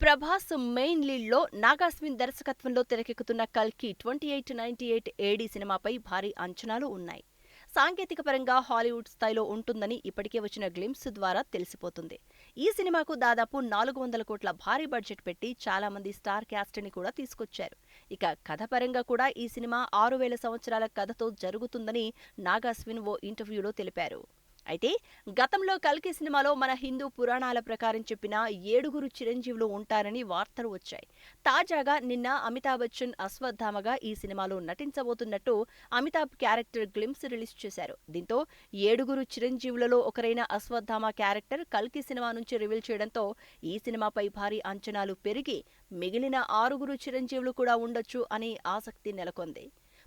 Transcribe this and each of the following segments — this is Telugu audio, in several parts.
ప్రభాస్ మెయిన్ లీడ్‌లో నాగార్జున దర్శకత్వంలో తెరకెక్కుతున్న 'కల్కి 2898 ఏడీ' సినిమాపై భారీ అంచనాలు ఉన్నాయి. సాంకేతిక పరంగా హాలీవుడ్ స్థాయిలో ఉంటుందని ఇప్పటికే వచ్చిన గ్లింప్స్ ద్వారా తెలిసిపోతుంది. ఈ సినిమాకు దాదాపు 400 కోట్ల భారీ బడ్జెట్ పెట్టి చాలా మంది స్టార్ క్యాస్ట్‌ని కూడా తీసుకొచ్చారు. ఇక కథ పరంగా కూడా ఈ సినిమా 6000 సంవత్సరాల కథతో జరుగుతుందని నాగార్జున ఓ ఇంటర్వ్యూలో తెలిపారు. అయితే గతంలో కల్కి సినిమాలో మన హిందూ పురాణాల ప్రకారం చెప్పిన 7గురు చిరంజీవులు ఉంటారని వార్తలు వచ్చాయి. తాజాగా నిన్న అమితాబ్ బచ్చన్ అశ్వత్థామగా ఈ సినిమాలో నటించబోతున్నట్టు అమితాబ్ క్యారెక్టర్ గ్లింప్స్ రిలీజ్ చేశారు. దీంతో 7గురు చిరంజీవులలో ఒకరైన అశ్వత్థామ క్యారెక్టర్ కల్కి సినిమా నుంచి రివీల్ చేయడంతో ఈ సినిమాపై భారీ అంచనాలు పెరిగి మిగిలిన 6గురు చిరంజీవులు కూడా ఉండొచ్చు అని ఆసక్తి నెలకొంది.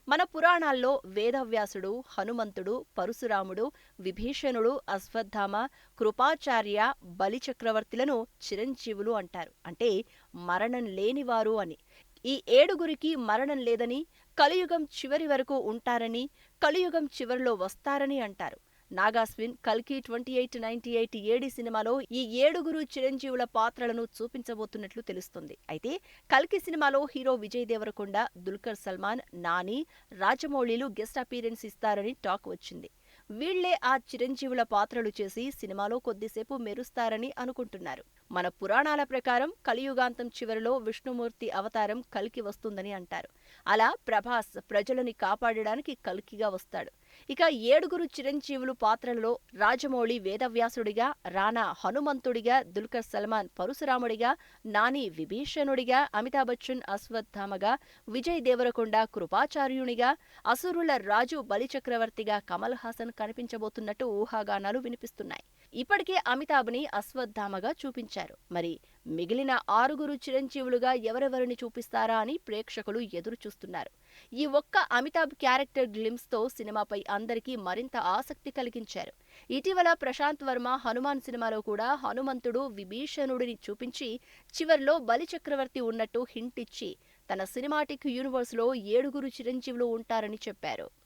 మన పురాణాల్లో వేదవ్యాసుడు, హనుమంతుడు, పరశురాముడు, విభీషణుడు, అశ్వత్థామ, కృపాచార్య, బలిచక్రవర్తులను చిరంజీవులు అంటారు. అంటే మరణం లేనివారు అని. ఈ 7గురికి మరణం లేదని, కలియుగం చివరి వరకు ఉంటారని, కలియుగం చివరిలో వస్తారని అంటారు. నాగార్జున కల్కి 2898 ఏడీ సినిమాలో ఈ 7గురు చిరంజీవుల పాత్రలను చూపించబోతున్నట్లు తెలుస్తుంది. అయితే కల్కి సినిమాలో హీరో విజయ్ దేవరకొండ, దుల్కర్ సల్మాన్, నాని, రాజమౌళిలు గెస్ట్ అపీరెన్స్ ఇస్తారని టాక్ వచ్చింది. వీళ్లే ఆ చిరంజీవుల పాత్రలు చేసి సినిమాలో కొద్దిసేపు మెరుస్తారని అనుకుంటున్నారు. మన పురాణాల ప్రకారం కలియుగాంతం చివరిలో విష్ణుమూర్తి అవతారం కల్కి వస్తుందని అంటారు. అలా ప్రభాస్ ప్రజలని కాపాడడానికి కల్కిగా వస్తాడు. ఇక 7గురు చిరంజీవులు పాత్రలలో రాజమౌళి వేదవ్యాసుడిగా, రానా హనుమంతుడిగా, దుల్కర్ సల్మాన్ పరశురాముడిగా, నాని విభీషణుడిగా, అమితాబ్ బచ్చన్ అశ్వత్థామగా, విజయ్ దేవరకొండ కృపాచార్యునిగా, అసురుల రాజు బలిచక్రవర్తిగా కమల్ హాసన్ కనిపించబోతున్నట్టు ఊహాగానాలు వినిపిస్తున్నాయి. ఇప్పటికే అమితాబ్ని అశ్వత్థామగా చూపించారు. మరి మిగిలిన 6గురు చిరంజీవులుగా ఎవరెవరిని చూపిస్తారా అని ప్రేక్షకులు ఎదురు చూస్తున్నారు. ఈ ఒక్క అమితాబ్ క్యారెక్టర్ గ్లిమ్స్తో సినిమాపై అందరికీ మరింత ఆసక్తి కలిగించారు. ఇటీవల ప్రశాంత్ వర్మ హనుమాన్ సినిమాలో కూడా హనుమంతుడు, విభీషణుడిని చూపించి చివర్లో బలిచక్రవర్తి ఉన్నట్టు హింట్ ఇచ్చి తన సినిమాటిక్ యూనివర్స్లో 7గురు చిరంజీవులు ఉంటారని చెప్పారు.